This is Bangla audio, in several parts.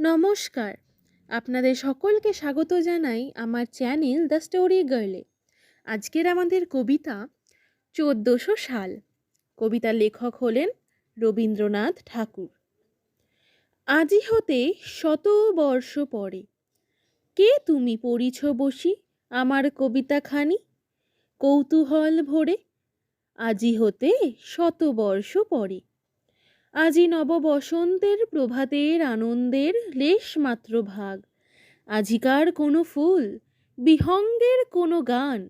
নমস্কার, আপনাদের সকলকে স্বাগত জানাই আমার চ্যানেল দ্য স্টোরি গার্লে। আজকের আমাদের কবিতা ১৪০০ সাল। কবিতার লেখক হলেন রবীন্দ্রনাথ ঠাকুর। আজি হতে ১০০ বর্ষ পরে, কে তুমি পড়িছ বসি আমার কবিতাখানি কৌতূহল ভরে। আজি হতে ১০০ বর্ষ পরে, আজি নব বসন্তের প্রভাতের আনন্দের লেশমাত্র ভাগ। আজিকার কোনো ফুল বিহঙ্গের কোনো গান,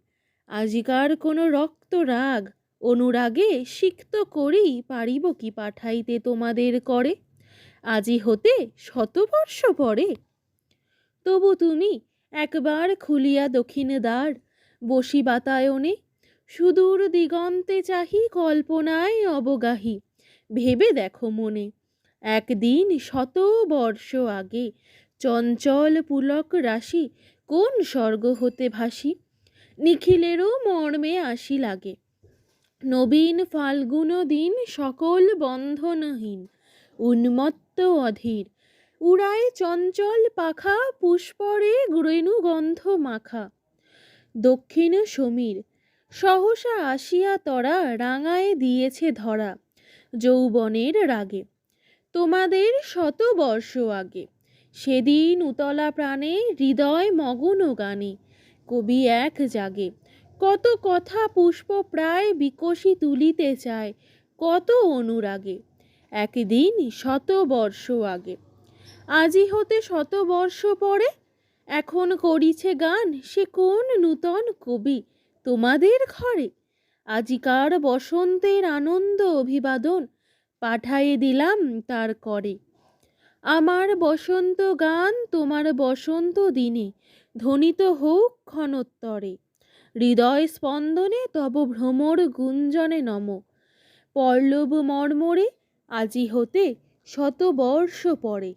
আজিকার কোনো রক্ত রাগ অনুরাগে সিক্ত করেই পারিব কি পাঠাইতে তোমাদের করে। আজি হতে ১০০ বর্ষ পরে, তবু তুমি একবার খুলিয়া দক্ষিণে দ্বার, বসি বাতায়নে সুদূর দিগন্তে চাহি কল্পনায় অবগাহী। ভেবে দেখো মনে, একদিন ১০০ বর্ষ আগে চঞ্চল পুলক রাশি কোন স্বর্গ হতে ভাসি নিখিলেরও মর্মে আসি লাগে। নবীন ফাল্গুন দিন সকল বন্ধনহীন, উন্মত্ত অধীর উড়ায় চঞ্চল পাখা পুষ্পরে রেণুগন্ধ মাখা। দক্ষিণ সমীর সহসা আসিয়া তরা রাঙায় দিয়েছে ধরা যৌবনের রাগে। তোমাদের ১০০ বর্ষ আগে সেদিন উতলা প্রাণে হৃদয় মগন গানে কবি এক জাগে। কত কথা পুষ্প প্রায় বিকশি তুলিতে চায় কত অনুরাগে। একদিন ১০০ বর্ষ আগে, আজি হতে ১০০ বর্ষ পরে, এখন করিছে গান সে কোন নূতন কবি তোমাদের ঘরে। আজিকার বসন্তের আনন্দ অভিবাদন পাঠায়ে দিলাম তার করে। আমার বসন্ত গান তোমার বসন্ত দিনে ধ্বনিত হোক ক্ষণোত্তরে। হৃদয় স্পন্দনে তব ভ্রমর গুঞ্জনে নম, পল্লব মর্মরে আজি হতে ১০০ বর্ষ পরে।